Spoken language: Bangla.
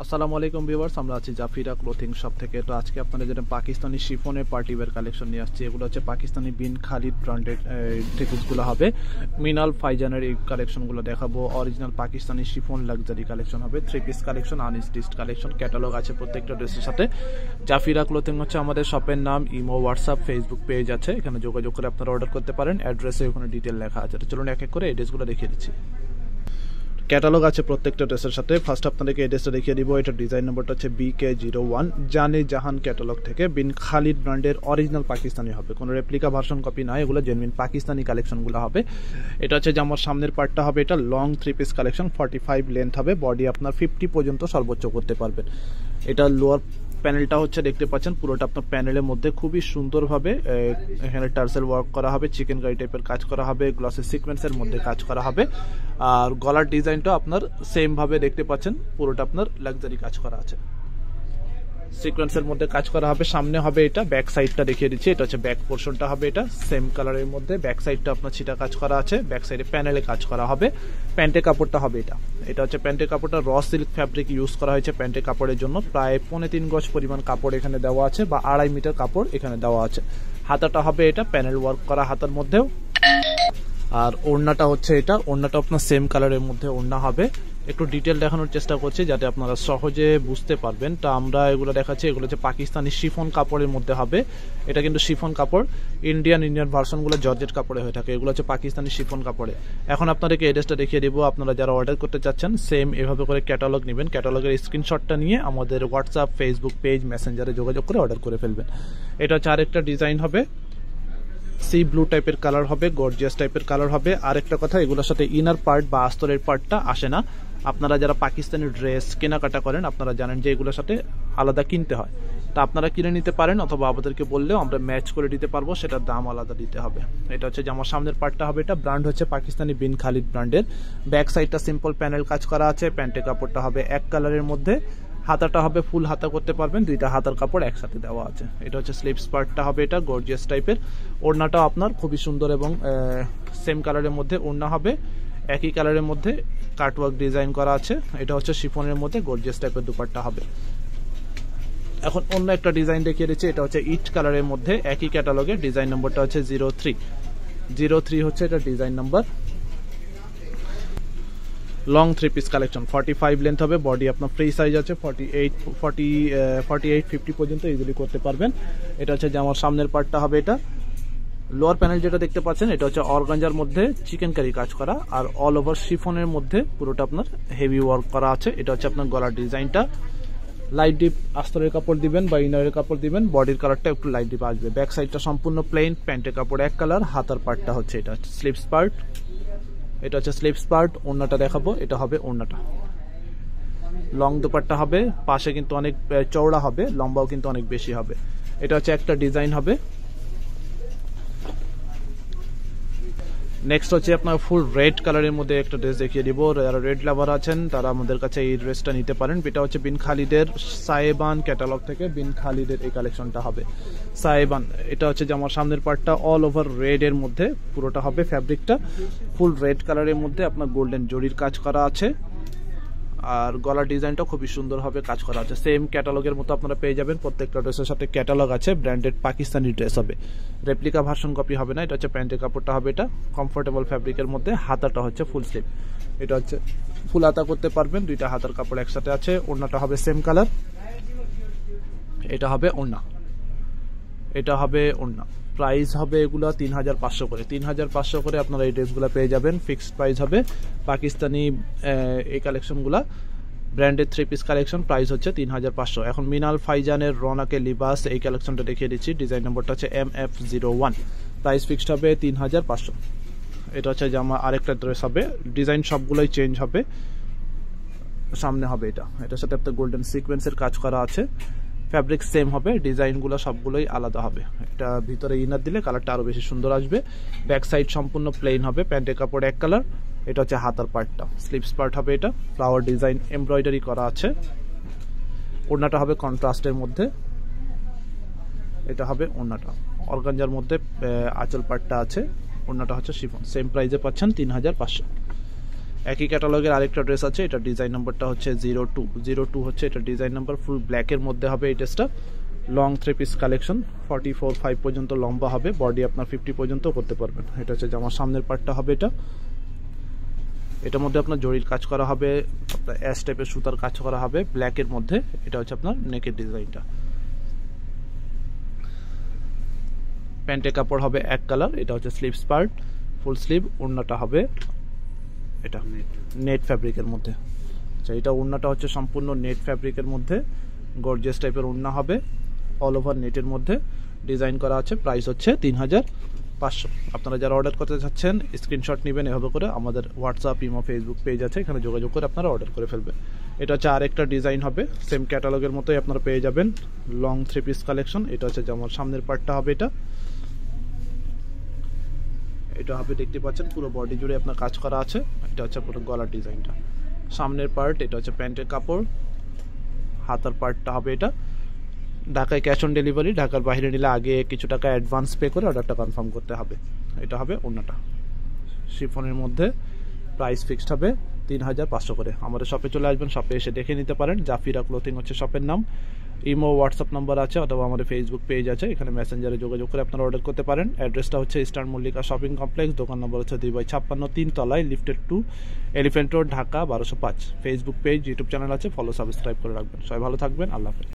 আসসালামু আলাইকুম ভিউয়ার্স, আমরা আছি জাফিরা ক্লোথিং শপ থেকে। তো আজকে আপনাদের জন্য পাকিস্তানি শিফনের পার্টি ওয়্যার কালেকশন নিয়ে আসছি। এগুলো হচ্ছে পাকিস্তানি বিন খালিদ ব্র্যান্ডেড থ্রি পিসগুলো হবে। মিনাল ফাইজানের এই কালেকশনগুলো দেখাবো। Original Pakistani chiffon luxury collection হবে, three piece collection, unstitched collection. Catalogue আছে প্রত্যেকটা ড্রেসের সাথে। জাফিরা ক্লোথিং হচ্ছে আমাদের শপের নাম। ইমো, হোয়াটসঅ্যাপ, ফেসবুক পেজ আছে, এখানে যোগাযোগ করে আপনারা অর্ডার করতে পারেন। অ্যাড্রেসে ওখানে ডিটেল লেখা আছে। তো চলুন এক এক করে এই ড্রেসগুলো দেখিয়ে দিচ্ছি। ক্যাটালগ আছে প্রত্যেকটা ড্রেসের সাথে। ফার্স্ট আপনাদেরকে এই ড্রেসটা দেখিয়ে দিব। এটা ডিজাইন নাম্বারটা হচ্ছে BK01 জানে জাহান ক্যাটালগ থেকে। বিন খালিদ ব্র্যান্ডের অরিজিনাল পাকিস্তানি হবে, কোনো রেপ্লিকা ভার্সন কপি নয়, এগুলো জেনুইন পাকিস্তানি কালেকশনগুলো হবে। এটা হচ্ছে জামার সামনের পার্টটা হবে, এটা long three piece collection, 45 length হবে। বডি আপনার 50 পর্যন্ত সর্বোচ্চ করতে পারবেন। এটা লোয়ার প্যানেলটা হচ্ছে দেখতে পাচ্ছেন, পুরোটা আপনার প্যানেলের মধ্যে খুবই সুন্দরভাবে এখানে টার্সেল ওয়ার্ক করা হবে, চিকেন কারি টাইপের কাজ করা হবে, গ্লসি সিকোয়েন্সের মধ্যে কাজ করা হবে। আর গলার ডিজাইনটা আপনার সেম ভাবে দেখতে পাচ্ছেন, পুরোটা আপনার লাক্সারি কাজ করা আছে, সিকোয়েন্সের মধ্যে কাজ করা হবে। সামনে হবে এটা, ব্যাক সাইডটা দেখিয়ে দিচ্ছি। এটা হচ্ছে ব্যাক পোর্শনটা হবে, এটা সেম কালারের মধ্যে। ব্যাক সাইডটা আপনার ছিটা কাজ করা আছে, ব্যাক সাইডে প্যানেলে কাজ করা হবে। প্যান্টের কাপড়টা হবে এটা। এটা হচ্ছে প্যান্টের কাপড়টা, র সিল্ক ফ্যাব্রিক ইউজ করা হয়েছে প্যান্টের কাপড়ের জন্য। প্রায় 3.25 গজ পরিমাণ কাপড় এখানে দেওয়া আছে, বা 2.5 মিটার কাপড় এখানে দেওয়া আছে। হাতাটা হবে এটা, প্যানেল ওয়ার্ক করা হাতার মধ্যেও। আর ওড়নাটা হচ্ছে এটা, ওড়নাটা আপনার সেম কালারের মধ্যে ওড়না হবে। একটু ডিটেল দেখানোর চেষ্টা করছি যাতে আপনারা সহজে বুঝতে পারবেন। তা আমরা এগুলো দেখাচ্ছি, এগুলো হচ্ছে পাকিস্তানি শিফন কাপড়ের মধ্যে হবে। এটা কিন্তু শিফন কাপড়, ইন্ডিয়ান ভার্সনগুলো জর্জেট কাপড়ে হয়ে থাকে, এগুলো হচ্ছে পাকিস্তানি শিফন কাপড়ে। এখন আপনাদেরকে এড্রেসটা দেখিয়ে দিব। আপনারা যারা অর্ডার করতে চাচ্ছেন সেম এভাবে করে ক্যাটালগ নেবেন। ক্যাটালগের স্ক্রিনশটটা নিয়ে আমাদের হোয়াটসঅ্যাপ, ফেসবুক পেজ, মেসেঞ্জারে যোগাযোগ করে অর্ডার করে ফেলবেন। এটা হচ্ছে আরেকটা ডিজাইন হবে, সি ব্লু টাইপের কালার হবে, গর্জিয়াস টাইপের কালার হবে। আরেকটা কথা, এগুলোর সাথে ইনার পার্ট বা আস্তরের পার্টটা আসে না। আপনারা যারা পাকিস্তানি ড্রেস কেনাকাটা করেন আপনারা জানেন যে এগুলোর সাথে আলাদা কিনতে হয়। তা আপনারা কিনে নিতে পারেন, অথবা আমাদেরকে বললেও আমরা ম্যাচ করে দিতে পারবো, সেটার দাম আলাদা দিতে হবে। এটা হচ্ছে জামার সামনের পার্টটা হবে, এটা ব্র্যান্ড হচ্ছে পাকিস্তানি বিন খালিদ ব্র্যান্ডের। ব্যাক সাইডটা সিম্পল প্যানেল কাজ করা আছে। প্যান্টের কাপড়টা হবে এক কালারের মধ্যে। হাতাটা হবে ফুল হাতা করতে পারবেন, দুইটা হাতার কাপড় একসাথে দেওয়া আছে। এটা হচ্ছে স্লিভস পার্টটা হবে, এটা গর্জিয়াস টাইপের। ওড়নাটাও আপনার খুবই সুন্দর এবং সেম কালারের মধ্যে ওড়না হবে, একই কালারের মধ্যে কাটওয়ার্ক ডিজাইন করা আছে। এটা হচ্ছে শিফনের মধ্যে গর্জিয়াস টাইপের দুপাট্টা হবে। এখন অন্য একটা ডিজাইন দেখিয়ে দিচ্ছি। এটা হচ্ছে ইট কালারের মধ্যে, একই ক্যাটালগের। ডিজাইন নম্বরটা হচ্ছে 03 হচ্ছে এটা design number. Long three piece collection, 45 length হবে। বডি আপনার ফ্রি সাইজ আছে, 48-50 পর্যন্ত ইজিলি করতে পারবেন। এটা হচ্ছে জামার সামনের পার্টটা হবে। এটা লোয়ার প্যানেল যেটা দেখতে পাচ্ছেন, এটা হচ্ছে অর্গানজার মধ্যে চিকেন কারি কাজ করা, আর অল ওভার শিফনের মধ্যে পুরোটা আপনার হেভি ওয়ার্ক করা আছে। এটা হচ্ছে আপনার গলার ডিজাইনটা। লাইট ডিপ আস্তরের কাপড় দিবেন বা ইনারের কাপড় দিবেন, বডির কালারটা একটু লাইট ডিপ আসবে। ব্যাক সাইডটা সম্পূর্ণ প্লেন, প্যান্টের কাপড় এক কালার। হাতার পার্টটা হচ্ছে এটা স্লিভস পার্ট। এটা হচ্ছে স্লিভস পার্ট। ওড়নাটা দেখাবো, এটা হবে ওড়নাটা। লং দুপাট্টা হবে, পাশে কিন্তু অনেক চওড়া হবে, লম্বাও কিন্তু অনেক বেশি হবে। এটা হচ্ছে একটা ডিজাইন হবে। নেক্সট হচ্ছে আপনার ফুল রেড কালারের মধ্যে একটা ড্রেস দেখিয়ে দিব। যারা রেড লাভার আছেন তারা আমাদের কাছে এই ড্রেসটা নিতে পারেন। এটা হচ্ছে বিন খালিদের সায়েবান ক্যাটালগ থেকে বিন খালিদের এই কালেকশনটা হবে সায়েবান। এটা হচ্ছে যে আমার সামনের পার্টটা অল ওভার রেড এর মধ্যে পুরোটা হবে। ফ্যাব্রিকটা ফুল রেড কালারের মধ্যে আপনার গোল্ডেন জরির কাজ করা আছে, আর গলার ডিজাইনটা খুবই সুন্দরভাবে কাজ করা আছে। সেম ক্যাটালগের মতো আপনারা পেয়ে যাবেন। প্রত্যেকটা ড্রেসের সাথে ক্যাটালগ আছে। ব্র্যান্ডেড পাকিস্তানি ড্রেস হবে, রেপ্লিকা ভার্সন কপি হবে না। এটা হচ্ছে প্যান্টের কাপড়টা হবে, এটা কমফোর্টেবল ফ্যাব্রিকের মধ্যে। হাতাটা হচ্ছে ফুল স্লিভ, এটা হচ্ছে ফুল হাতা করতে পারবেন, দুইটা হাতার কাপড় একসাথে আছে। ওড়নাটা হবে সেম কালার। এটা হবে ওড়না, এটা হবে ওড়না। প্রাইস হবে এগুলো 3500 করে। 3500 করে আপনারা এই ড্রেসগুলো পেয়ে যাবেন। ফিক্সড প্রাইস হবে। পাকিস্তানি এই কালেকশনগুলো branded three piece collection, price হচ্ছে 3500। এখন মিনাল ফাইজানের রৌনকে লিবাস এই কালেকশনটা দেখিয়ে দিচ্ছি। ডিজাইন নম্বরটা হচ্ছে MF01। প্রাইস ফিক্সড হবে 3500। এটা হচ্ছে জামা আরেকটা ড্রেস হবে। ডিজাইন সবগুলোই চেঞ্জ হবে। সামনে হবে এটা, এটার সাথে আপনার গোল্ডেন সিকোয়েন্সের কাজ করা আছে। ফ্যাব্রিক সেম হবে, ডিজাইনগুলো সবগুলোই আলাদা হবে। এটা ভিতরে ইনার দিলে কালারটা আরো বেশি সুন্দর আসবে। ব্যাক সাইড সম্পূর্ণ প্লেন হবে, প্যান্টের কাপড় এক কালার। এটা হচ্ছে হাতার পার্টটা, স্লিভস পার্ট হবে। এটা ফ্লাওয়ার ডিজাইন এমব্রয়ডারি করা আছে। ওড়নাটা হবে কন্ট্রাস্টের মধ্যে। এটা হবে ওড়নাটা অর্গানজার মধ্যে, আঁচল পার্টটা আছে। ওড়নাটা হচ্ছে শিফন। সেম প্রাইসে পাচ্ছেন 3500। একই ক্যাটালগের আরেকটা ড্রেস আছে, এটা ডিজাইন নাম্বারটা হচ্ছে 02 হচ্ছে এটা ডিজাইন নাম্বার, ফুল ব্ল্যাকের মধ্যে হবে এই ড্রেসটা। লং 3 পিস কালেকশন, 44-5 পর্যন্ত লম্বা হবে, বডি আপনার 50 পর্যন্ত করতে পারবেন। এটা হচ্ছে জামার সামনের পার্টটা হবে এটা। এটার মধ্যে আপনার জরির কাজ করা হবে, আপনার অ্যাশ টাইপের সুতার কাজ করা হবে ব্ল্যাকের মধ্যে। এটা হচ্ছে আপনার নেকের ডিজাইনটা। প্যান্টের কাপড় হবে এক কালার, এটা হচ্ছে স্লিভস পার্ট, ফুল স্লিভ। ওড়নাটা হবে এটা নেট ফ্যাব্রিকের মধ্যে। আচ্ছা, এটা ওড়নাটা হচ্ছে সম্পূর্ণ নেট ফ্যাব্রিকের মধ্যে, গর্জিয়াস টাইপের ওড়না হবে, অল ওভার নেটের মধ্যে ডিজাইন করা আছে। প্রাইস হচ্ছে 3500। আপনারা যারা অর্ডার করতে চাচ্ছেন স্ক্রিনশট নেবেন এভাবে করে, আমাদের হোয়াটসঅ্যাপ, ইমো, ফেসবুক পেজ আছে, এখানে যোগাযোগ করে আপনারা অর্ডার করে ফেলবেন। এটা হচ্ছে আরেকটা ডিজাইন হবে, সেম ক্যাটালগের মতোই আপনারা পেয়ে যাবেন, লং 3 পিস কালেকশন। এটা হচ্ছে যেমন সামনের পার্টটা হবে এটা। এটা হবে দেখতে পাচ্ছেন পুরো বডি জুড়ে আপনার কাজ করা আছে। এটা হচ্ছে পুরো গলার ডিজাইনটা, সামনের পার্ট। এটা হচ্ছে প্যান্টের কাপড়, হাতার পার্টটা হবে এটা। ঢাকায় ক্যাশ অন ডেলিভারি, ঢাকার বাইরে নিলে আগে কিছু টাকা অ্যাডভান্স পে করে অর্ডারটা কনফার্ম করতে হবে। এটা হবে ওড়নাটা শিফনের মধ্যে, প্রাইস ফিক্সড হবে 3500 করে। আমাদের শপে চলে আসবেন, শপে এসে দেখে নিতে পারেন। জাফিরা ক্লোথিং হচ্ছে শপের নাম। ইমো, হোয়াটসঅ্যাপ নাম্বার আছে, অথবা আমাদের ফেসবুক পেজ আছে, এখানে মেসেঞ্জারে যোগাযোগ করে আপনারা অর্ডার করতে পারেন। অ্যাড্রেসটা হচ্ছে ইস্টার্ন মল্লিকা শপিং কমপ্লেক্স, দোকান নম্বর হচ্ছে 2/56, 3 তলায়, lifted 2, elephant road, Dhaka 1205। Facebook page, YouTube channel আছে, ফলো সাবস্ক্রাইব করে রাখবেন। সবাই ভালো থাকবেন, আল্লাহ হাফেজ।